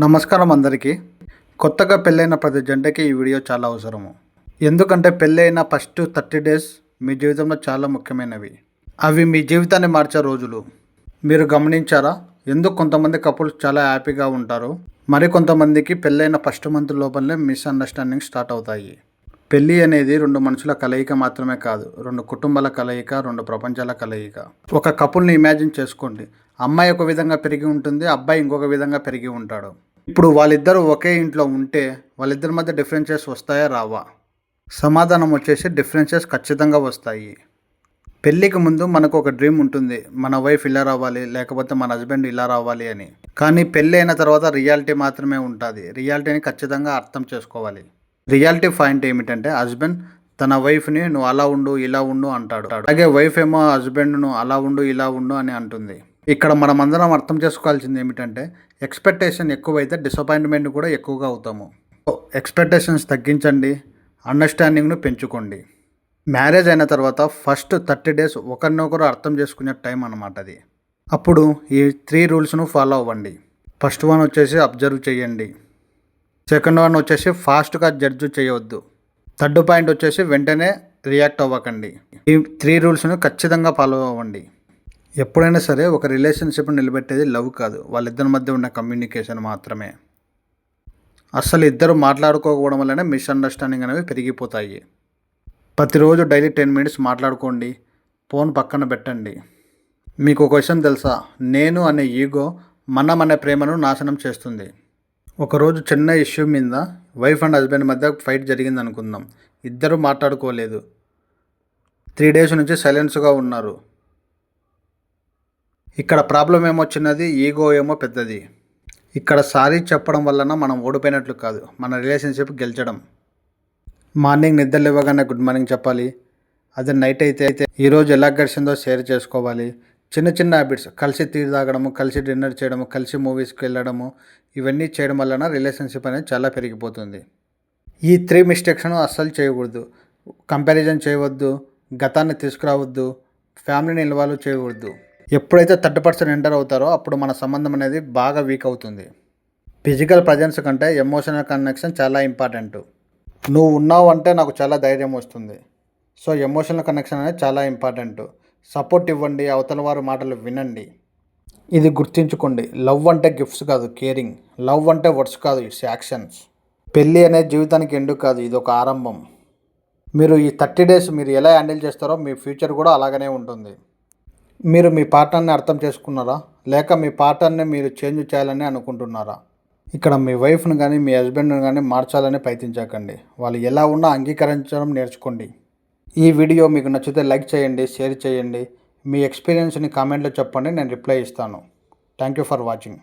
నమస్కారం అందరికీ. కొత్తగా పెళ్ళైన ప్రతి జంటకి ఈ వీడియో చాలా అవసరము. ఎందుకంటే పెళ్ళైన ఫస్ట్ 30 డేస్ మీ జీవితంలో చాలా ముఖ్యమైనవి. అవి మీ జీవితాన్ని మార్చే రోజులు. మీరు గమనించారా? ఎందుకు కొంతమంది కపుల్స్ చాలా హ్యాపీగా ఉంటారు, మరి కొంతమందికి పెళ్ళైన ఫస్ట్ మంత్ లోపలనే మిస్అండర్స్టాండింగ్ స్టార్ట్ అవుతాయి. పెళ్ళి అనేది 2 మనుషుల కలయిక మాత్రమే కాదు, 2 కుటుంబాల కలయిక, 2 ప్రపంచాల కలయిక. ఒక కపుల్ని ఇమాజిన్ చేసుకోండి. అమ్మాయి ఒక విధంగా పెరిగి ఉంటుంది, అబ్బాయి ఇంకొక విధంగా పెరిగి ఉంటాడు. ఇప్పుడు వాళ్ళిద్దరూ ఒకే ఇంట్లో ఉంటే వాళ్ళిద్దరి మధ్య డిఫరెన్సెస్ వస్తాయా రావా? సమాధానం వచ్చేసి డిఫరెన్సెస్ ఖచ్చితంగా వస్తాయి. పెళ్ళికి ముందు మనకు ఒక డ్రీమ్ ఉంటుంది, మన వైఫ్ ఇలా రావాలి, లేకపోతే మన హస్బెండ్ ఇలా రావాలి అని. కానీ పెళ్ళి అయిన తర్వాత రియాలిటీ మాత్రమే ఉంటుంది. రియాలిటీని ఖచ్చితంగా అర్థం చేసుకోవాలి. రియాలిటీ పాయింట్ ఏమిటంటే హస్బెండ్ తన వైఫ్ని నువ్వు అలా ఉండు ఇలా ఉండు అంటాడు. అలాగే వైఫ్ ఏమో హస్బెండ్ను అలా ఉండు ఇలా ఉండు అని అంటుంది. ఇక్కడ మనం అందరం అర్థం చేసుకోవాల్సింది ఏమిటంటే ఎక్స్పెక్టేషన్ ఎక్కువైతే డిసప్పాయింట్మెంట్ కూడా ఎక్కువగా అవుతాము. ఎక్స్పెక్టేషన్స్ తగ్గించండి, అండర్స్టాండింగ్ను పెంచుకోండి. మ్యారేజ్ అయిన తర్వాత ఫస్ట్ 30 డేస్ ఒకరినొకరు అర్థం చేసుకునే టైం అన్నమాట అది. అప్పుడు ఈ 3 రూల్స్ను ఫాలో అవ్వండి. ఫస్ట్ వన్ వచ్చేసి అబ్జర్వ్ చేయండి. సెకండ్ వన్ వచ్చేసి ఫాస్ట్గా జడ్జ్ చేయవద్దు. థర్డ్ పాయింట్ వచ్చేసి వెంటనే రియాక్ట్ అవ్వకండి. ఈ 3 రూల్స్ను ఖచ్చితంగా ఫాలో అవ్వండి. ఎప్పుడైనా సరే ఒక రిలేషన్షిప్ నిలబెట్టేది లవ్ కాదు, వాళ్ళిద్దరి మధ్య ఉన్న కమ్యూనికేషన్ మాత్రమే. అస్సలు ఇద్దరు మాట్లాడుకోకపోవడం వల్లనే మిస్అండర్స్టాండింగ్ అనేవి పెరిగిపోతాయి. ప్రతిరోజు డైలీ 10 మినిట్స్ మాట్లాడుకోండి, ఫోన్ పక్కన పెట్టండి. మీకు ఒక విషయం తెలుసా? నేను అనే ఈగో మనం అనే ప్రేమను నాశనం చేస్తుంది. ఒకరోజు చిన్న ఇష్యూ మీద వైఫ్ అండ్ హస్బెండ్ మధ్య ఫైట్ జరిగింది అనుకుందాం. ఇద్దరు మాట్లాడుకోలేదు, 3 డేస్ నుంచి సైలెన్స్గా ఉన్నారు. ఇక్కడ ప్రాబ్లం ఏమొచ్చినది, ఈగో ఏమో పెద్దది. ఇక్కడ సారీ చెప్పడం వలన మనం ఓడిపోయినట్లు కాదు, మన రిలేషన్షిప్ గెలిచడం. మార్నింగ్ నిద్ర లేవగానే గుడ్ మార్నింగ్ చెప్పాలి. అదే నైట్ అయితే ఈరోజు ఎలా గడిచిందో షేర్ చేసుకోవాలి. చిన్న చిన్న హ్యాబిట్స్, కలిసి టీ తాగడము, కలిసి డిన్నర్ చేయడము, కలిసి మూవీస్కి వెళ్ళడము, ఇవన్నీ చేయడం వలన రిలేషన్షిప్ అనేది చాలా పెరిగిపోతుంది. ఈ 3 మిస్టేక్స్ను అస్సలు చేయకూడదు. కంపారిజన్ చేయవద్దు, గతాన్ని తీసుకురావద్దు, ఫ్యామిలీని ఇన్వాల్వ్ చేయకూడదు. ఎప్పుడైతే 30% ఎంటర్ అవుతారో అప్పుడు మన సంబంధం అనేది బాగా వీక్ అవుతుంది. ఫిజికల్ ప్రజెన్స్ కంటే ఎమోషనల్ కనెక్షన్ చాలా ఇంపార్టెంట్. నువ్వు ఉన్నావు అంటే నాకు చాలా ధైర్యం వస్తుంది. సో ఎమోషనల్ కనెక్షన్ అనేది చాలా ఇంపార్టెంట్. సపోర్ట్ ఇవ్వండి, అవతల వారి మాటలు వినండి. ఇది గుర్తుంచుకోండి, లవ్ అంటే గిఫ్ట్స్ కాదు, కేరింగ్. లవ్ అంటే వర్డ్స్ కాదు, ఇట్స్ యాక్షన్స్. పెళ్ళి అనేది జీవితానికి ఎండు కాదు, ఇది ఒక ఆరంభం. మీరు ఈ 30 డేస్ మీరు ఎలా హ్యాండిల్ చేస్తారో మీ ఫ్యూచర్ కూడా అలాగనే ఉంటుంది. మీరు మీ పార్ట్నర్ని అర్థం చేసుకున్నారా, లేక మీ పార్ట్నర్ని మీరు చేంజ్ చేయాలని అనుకుంటున్నారా? ఇక్కడ మీ వైఫ్ను కానీ మీ హస్బెండ్ని కానీ మార్చాలని ప్రయత్నించకండి. వాళ్ళు ఎలా ఉన్నా అంగీకరించడం నేర్చుకోండి. ఈ వీడియో మీకు నచ్చితే లైక్ చేయండి, షేర్ చేయండి. మీ ఎక్స్పీరియన్స్ని కామెంట్లో చెప్పండి, నేను రిప్లై ఇస్తాను. Thank you for watching.